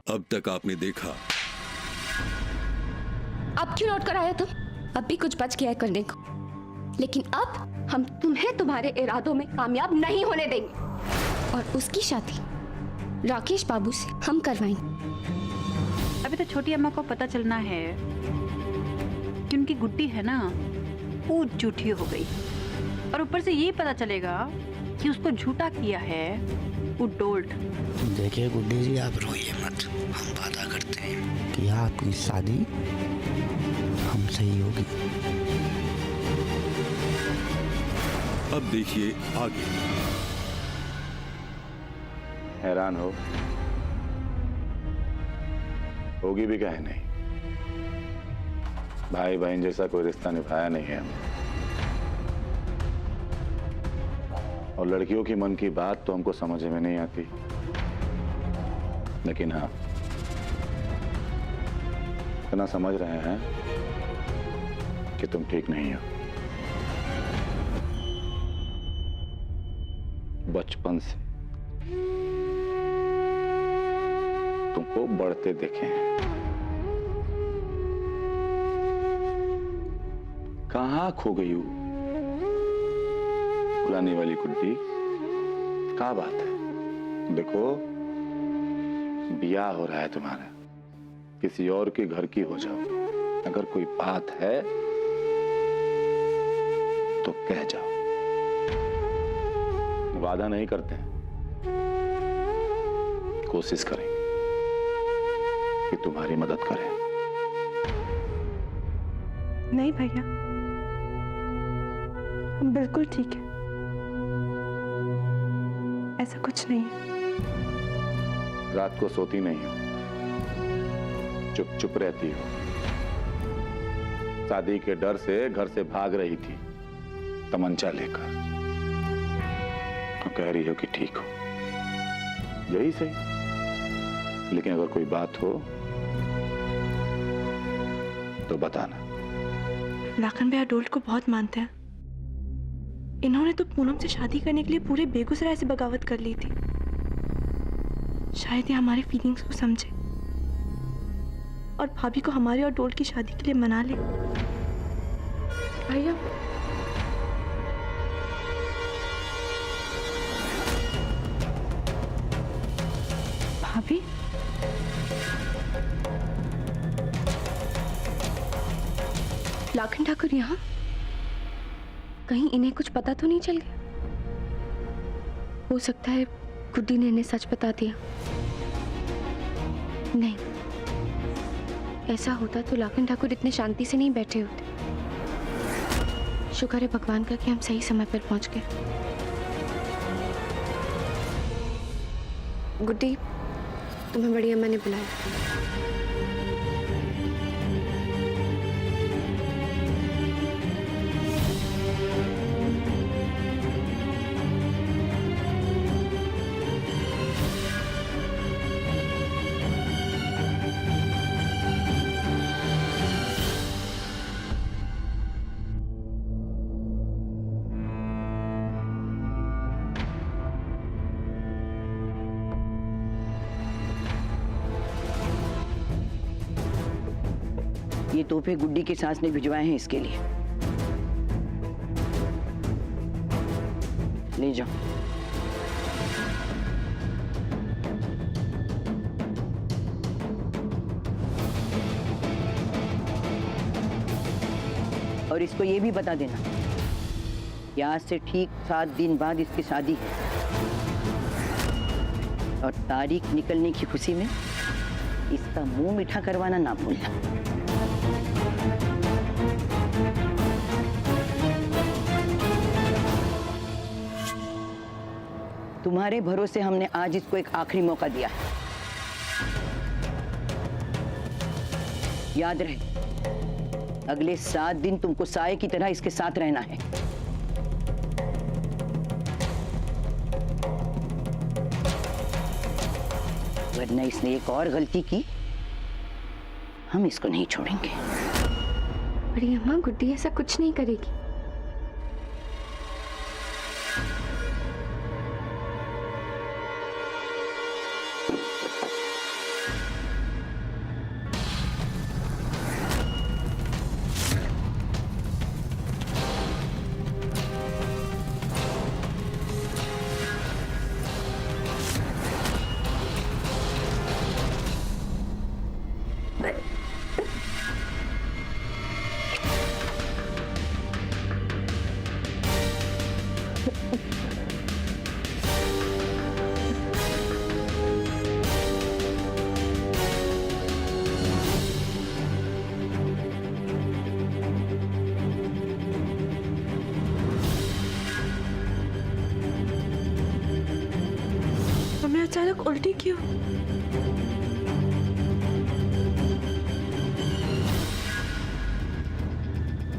अब तक आपने देखा। अब क्यों लौट कर आए तुम? अब भी कुछ बच गया है करने को, लेकिन अब हम तुम्हें तुम्हारे इरादों में कामयाब नहीं होने देंगे और उसकी शादी राकेश बाबू से हम करवाएंगे। अभी तो छोटी अम्मा को पता चलना है कि उनकी गुड्डी है ना वो झूठी हो गई, और ऊपर से ये पता चलेगा कि उसको झूठा किया है वो डोल्ट। देखिए गुड्डी जी, आप रोइए मत। हम वादा करते हैं कि आपकी शादी हमसे ही होगी। अब देखिए आगे। हैरान होगी भी काहे नहीं। भाई बहन जैसा कोई रिश्ता निभाया नहीं है हमने, और लड़कियों की मन की बात तो हमको समझ में नहीं आती, लेकिन हाँ इतना समझ रहे हैं कि तुम ठीक नहीं हो। बचपन से तुमको बढ़ते देखे हैं। कहाँ खो गई हो पुरानी वाली गुड्डी? क्या बात है? देखो ब्याह हो रहा है तुम्हारा, किसी और के घर की हो जाओ। अगर कोई बात है तो कह जाओ। वादा नहीं करते हैं, कोशिश करेंगे कि तुम्हारी मदद करें। नहीं भैया, हम बिल्कुल ठीक है, ऐसा कुछ नहीं है। रात को सोती नहीं हो, चुप चुप रहती हो। शादी के डर से घर से भाग रही थी तमंचा लेकर, तो कह रही हो कि ठीक हो। यही सही, लेकिन अगर कोई बात हो तो बताना। लाखन भैया डोल्ट को बहुत मानते हैं। इन्होंने तो पूनम से शादी करने के लिए पूरे बेगूसराय से बगावत कर ली थी। शायद ये हमारे फीलिंग्स को समझे और भाभी को हमारे और डोल्ट की शादी के लिए मना ले। भैया भाभी, लाखन ठाकुर यहाँ? कहीं इन्हें कुछ पता तो नहीं चल गया? हो सकता है गुड्डी ने इन्हें सच बता दिया। नहीं, ऐसा होता तो लाखन ठाकुर इतने शांति से नहीं बैठे होते। शुक्र है भगवान का कि हम सही समय पर पहुंच गए। गुड्डी, तुम्हें बड़ी अम्मा ने बुलाया। ये तोहफे गुड्डी के सास ने भिजवाए हैं इसके लिए। ले जाओ। और इसको ये भी बता देना कि आज से ठीक 7 दिन बाद इसकी शादी है, और तारीख निकलने की खुशी में इसका मुंह मीठा करवाना ना भूलना। तुम्हारे भरोसे हमने आज इसको एक आखिरी मौका दिया है। याद रहे, अगले 7 दिन तुमको साए की तरह इसके साथ रहना है। वरना इसने एक और गलती की, हम इसको नहीं छोड़ेंगे। बड़ी अम्मा, गुड्डी ऐसा कुछ नहीं करेगी। अचानक उल्टी क्यों?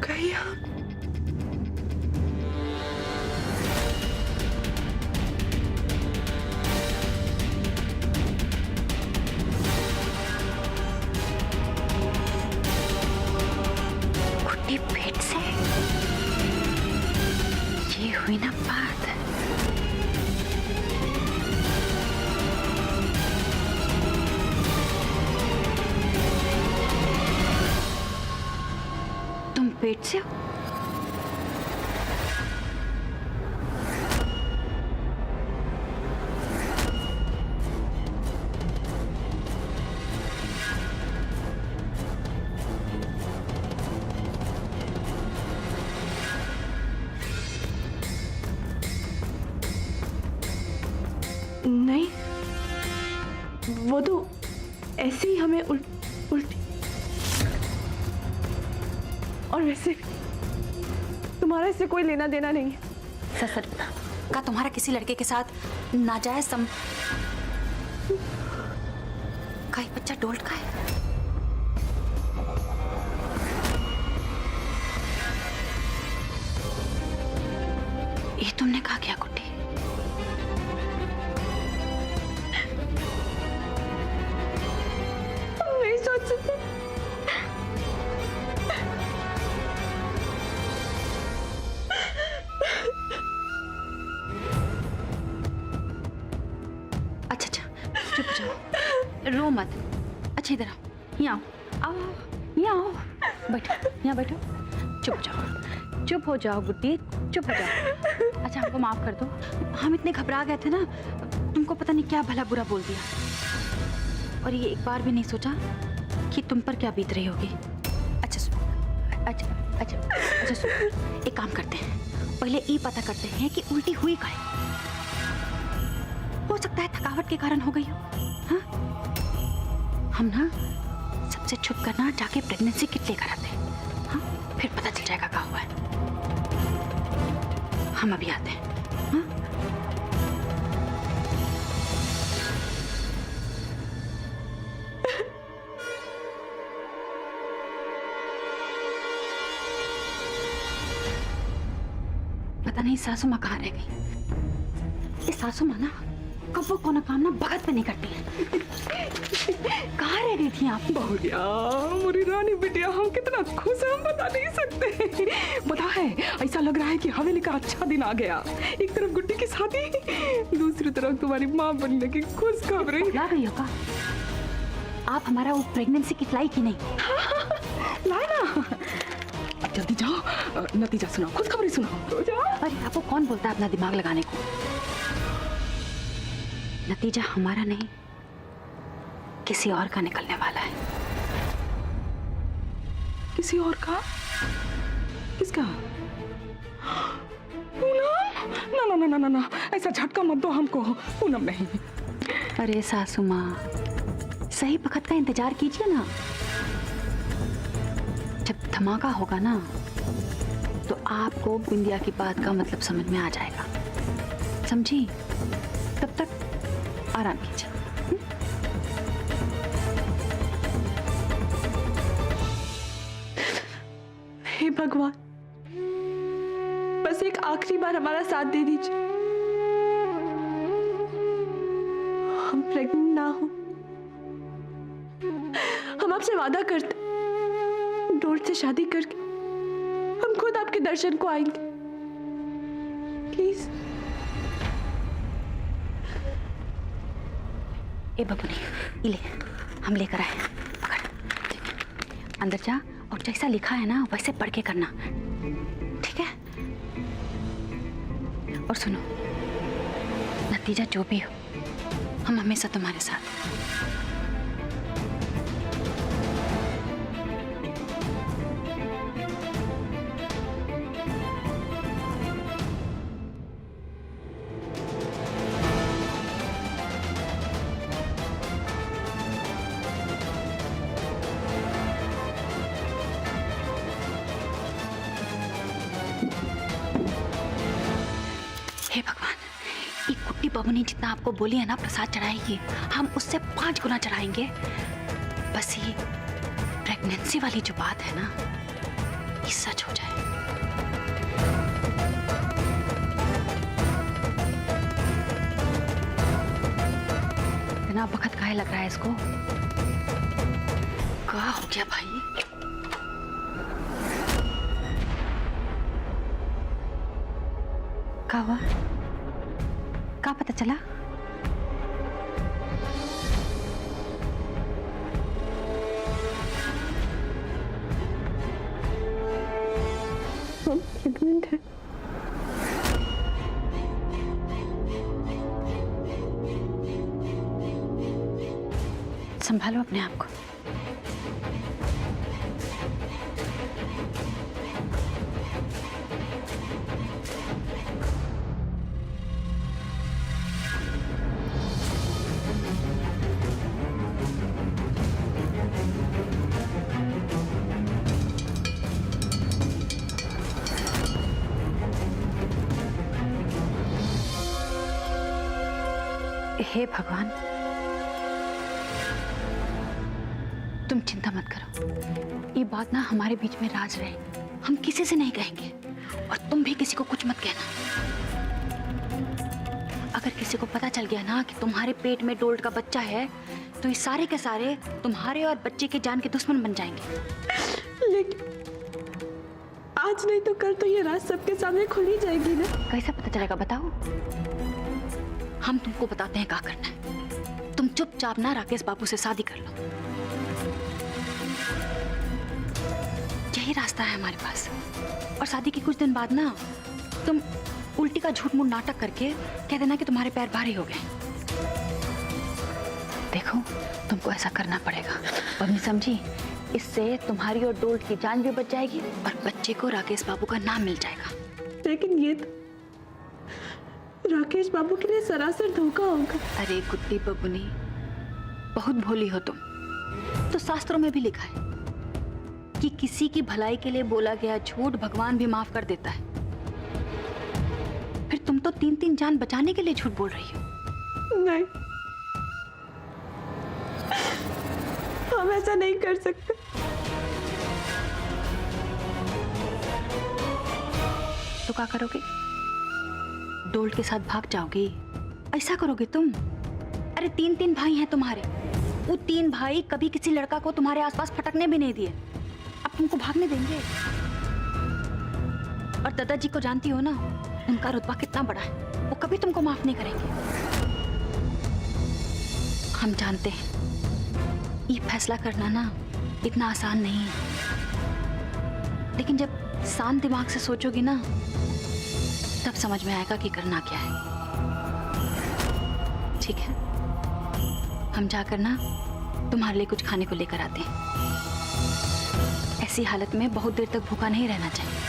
कहीं आप गुड्डी पेट से ये हुई ना बात। तुम पेट से हो? नहीं, वो तो ऐसे ही हमें उल्टी। और वैसे भी तुम्हारा इससे कोई लेना देना नहीं है। सच सच बता, का तुम्हारा किसी लड़के के साथ नाजायज का एक बच्चा डोल्ट का है? ये तुमने कहा क्या गुड्डी? नहीं सोच सकते। अच्छा अच्छा, चुप हो जाओ, रो मत। अच्छा इधर आओ, यहाँ आओ, यहाँ आओ, बैठो, यहाँ बैठो। चुप हो जाओ, चुप हो जाओ गुड्डी, चुप हो जाओ। अच्छा हमको माफ कर दो, हम इतने घबरा गए थे ना, तुमको पता नहीं क्या भला बुरा बोल दिया, और ये एक बार भी नहीं सोचा कि तुम पर क्या बीत रही होगी। अच्छा सुनो, अच्छा सुनो, एक काम करते हैं, पहले ये पता करते हैं कि उल्टी हुई का है। हो सकता है थकावट के कारण हो गई हो। हाँ, हम ना सबसे छुप कर ना जाके प्रेगनेंसी किट लेकर आते हैं। हाँ, फिर पता चल जाएगा क्या हुआ है। हम अभी आते हैं। हाँ? पता नहीं सासू माँ कहाँ रह गई। ये सासू माँ ना कब वो कोना काम ना बगत पे नहीं करती है। कहाँ रह गई थी आप? बहुरिया, मेरी रानी बिटिया, हम कितना खुश हैं हम बता नहीं सकते। पता है, ऐसा लग रहा है कि हवेली का अच्छा दिन आ गया। एक तरफ गुड्डी की शादी, दूसरी तरफ तुम्हारी माँ बनने की खुश खबरें। ला गई हो का? आप हमारा वो प्रेगनेंसी किट लाई कि नहीं? लाए ना, अब जल्दी जाओ, नतीजा सुनाओ, खुशखबरी सुनाओ। जाओ। अरे आपको कौन बोलता है अपना दिमाग लगाने को? नतीजा हमारा नहीं, किसी और का निकलने वाला है। किसी और का? किसका? पूनम? ना ना ना ना ना ना, ऐसा झटका मत दो हमको। पूनम नहीं। अरे सासू माँ, सही वक्त का इंतजार कीजिए ना। जब धमाका होगा ना, तो आपको बिंदिया की बात का मतलब समझ में आ जाएगा, समझी? तब तक आराम कीजिए। हे भगवान, बस एक आखिरी बार हमारा साथ दे दीजिए। हम प्रेग्नेंट ना हो। हम आपसे वादा करते, डोल्ट से शादी करके हम खुद आपके दर्शन को आएंगे। प्लीज। ए बबुनी, ले, हम लेकर आए। पकड़, अंदर जा और जैसा लिखा है ना वैसे पढ़ के करना, ठीक है? और सुनो, नतीजा जो भी हो, हम हमेशा तुम्हारे साथ। हे भगवान, ये गुड्डी बबुनी जितना आपको बोली है ना प्रसाद चढ़ाएगी, हम उससे 5 गुना चढ़ाएंगे। बस ये प्रेगनेंसी वाली जो बात है ना, ये सच हो जाए। इतना वक्त काहे लग रहा है इसको? क्या हो गया भाई? क्या हुआ? क्या पता चला? हम प्रेग्नेंट है। संभालो अपने आप को। हे भगवान, तुम चिंता मत करो। ये बात ना हमारे बीच में राज रहे, हम किसी से नहीं कहेंगे। और तुम भी किसी को कुछ मत कहना। अगर किसी को पता चल गया ना कि तुम्हारे पेट में डोल्ट का बच्चा है, तो ये सारे के सारे तुम्हारे और बच्चे के जान के दुश्मन बन जाएंगे। लेकिन आज नहीं तो कल तो ये राज सबके सामने खुल ही जाएगी ना। कैसे पता चलेगा बताओ? हम तुमको बताते हैं क्या करना है। तुम चुपचाप ना राकेश बाबू से शादी कर लो, यही रास्ता है हमारे पास। और शादी के कुछ दिन बाद ना तुम उल्टी का झूठ मूठ नाटक करके कह देना कि तुम्हारे पैर भारी हो गए। देखो, तुमको ऐसा करना पड़ेगा, बबनी समझी? इससे तुम्हारी और डोल्ट की जान भी बच जाएगी और बच्चे को राकेश बाबू का नाम मिल जाएगा। लेकिन ये तो राकेश बाबू के लिए सरासर धोखा होगा। अरे गुड्डी बबुनी, बहुत भोली हो तुम। तो शास्त्रों में भी लिखा है कि किसी की भलाई के लिए बोला गया झूठ भगवान भी माफ कर देता है। फिर तुम तो 3-3 जान बचाने के लिए झूठ बोल रही हो। नहीं, हम ऐसा नहीं कर सकते। तो क्या करोगे? डोल्ट के साथ भाग जाओगी? ऐसा करोगे तुम? अरे 3-3 भाई हैं तुम्हारे। वो 3 भाई कभी किसी लड़का को तुम्हारे आसपास फटकने भी नहीं दिए। अब तुमको भागने देंगे? और दादाजी को जानती हो ना, उनका रुतबा कितना बड़ा है, वो कभी तुमको माफ नहीं करेंगे। हम जानते हैं ये फैसला करना ना इतना आसान नहीं है, लेकिन जब शांत दिमाग से सोचोगी ना, तब समझ में आएगा कि करना क्या है। ठीक है, हम जाकर ना तुम्हारे लिए कुछ खाने को लेकर आते हैं। ऐसी हालत में बहुत देर तक भूखा नहीं रहना चाहिए।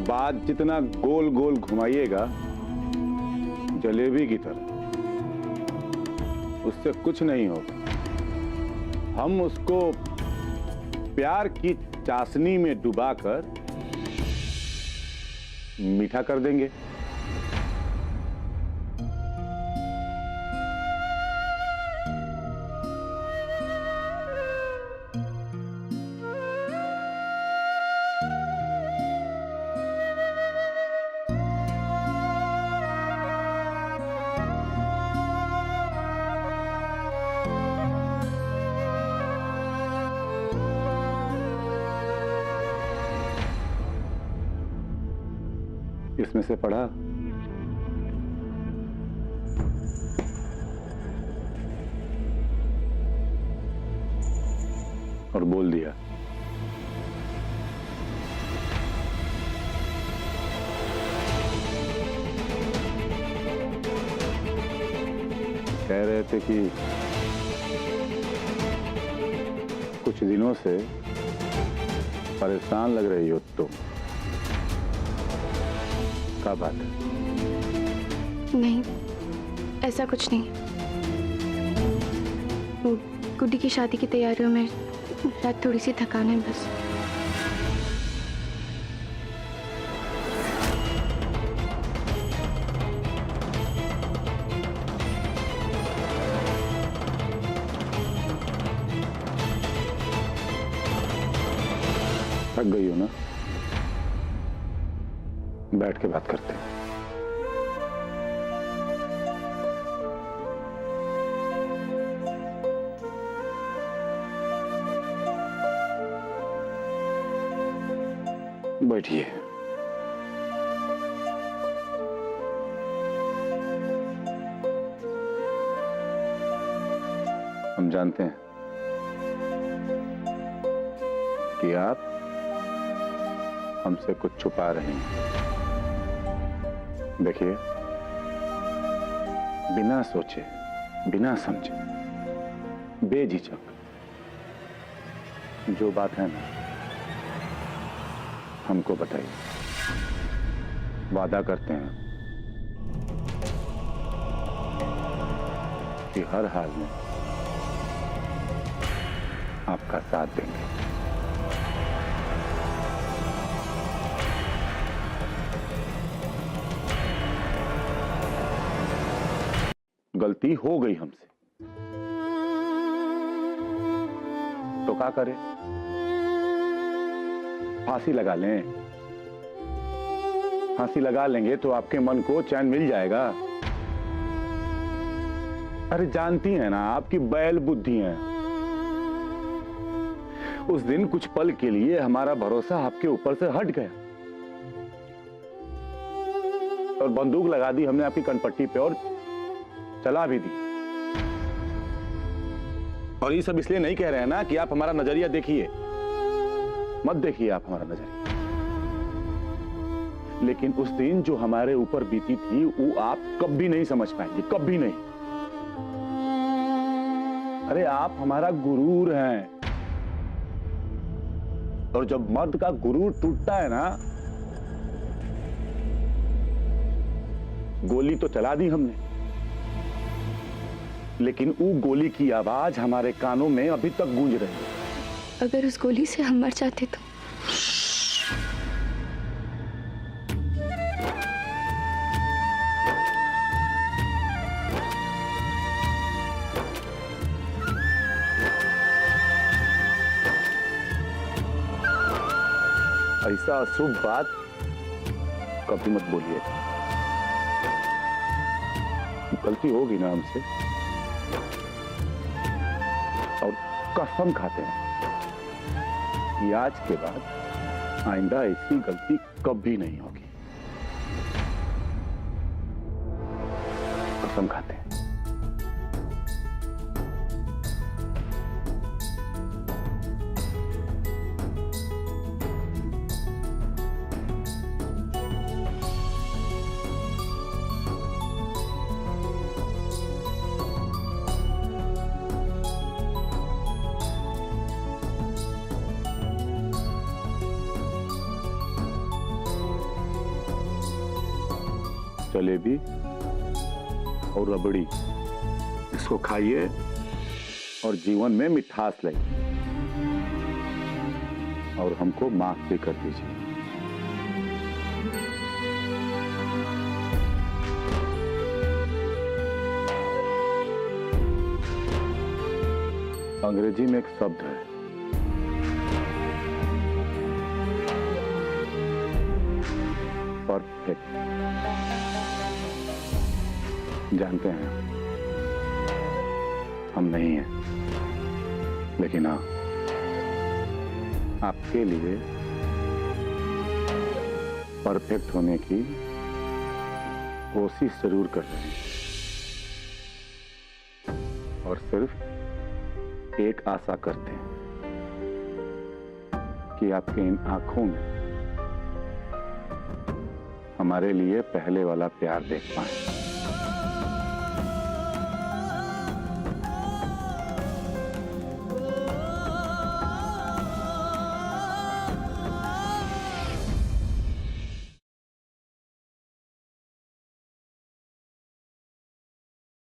बात जितना गोल गोल घुमाइएगा जलेबी की तरह, उससे कुछ नहीं होगा। हम उसको प्यार की चाशनी में डुबाकर मीठा कर देंगे। इसमें से पढ़ा? और बोल दिया। कह रहे थे कि कुछ दिनों से परेशान लग रही हो तुम। क्या बात है? नहीं, ऐसा कुछ नहीं। वो गुड्डी की शादी की तैयारियों में शायद थोड़ी सी थकान है बस। थक गई हो ना? बैठ के बात करते हैं। बैठिए। हम जानते हैं कि आप हमसे कुछ छुपा रहे हैं। देखिए, बिना सोचे, बिना समझे, बेझिझक जो बात है ना, हमको बताइए। वादा करते हैं कि हर हाल में आपका साथ देंगे। गलती हो गई हमसे तो क्या करें? फांसी लगा लें। फांसी लगा लेंगे तो आपके मन को चैन मिल जाएगा। अरे जानती हैं ना, आपकी बैल बुद्धि है। उस दिन कुछ पल के लिए हमारा भरोसा आपके ऊपर से हट गया और बंदूक लगा दी हमने आपकी कनपट्टी पे और चला भी दी। और ये सब इसलिए नहीं कह रहे हैं ना कि आप हमारा नजरिया देखिए, मत देखिए आप हमारा नजरिया। लेकिन उस दिन जो हमारे ऊपर बीती थी वो आप कभी नहीं समझ पाएंगे, कभी नहीं। अरे आप हमारा गुरूर हैं और जब मर्द का गुरूर टूटता है ना, गोली तो चला दी हमने, लेकिन वो गोली की आवाज हमारे कानों में अभी तक गूंज रही है। अगर उस गोली से हम मर जाते तो? ऐसा अशुभ बात कभी मत बोलिए। गलती होगी ना हमसे, और कसम खाते हैं कि आज के बाद आइंदा ऐसी गलती कभी नहीं होगी। कसम खाते हैं। जलेबी और रबड़ी, इसको खाइए और जीवन में मिठास लाइए और हमको माफ भी कर दीजिए। अंग्रेजी में एक शब्द है, परफेक्ट। जानते हैं हम नहीं हैं, लेकिन हाँ, आपके लिए परफेक्ट होने की कोशिश जरूर कर रहे हैं और सिर्फ एक आशा करते हैं कि आपके इन आंखों में हमारे लिए पहले वाला प्यार देख पाए।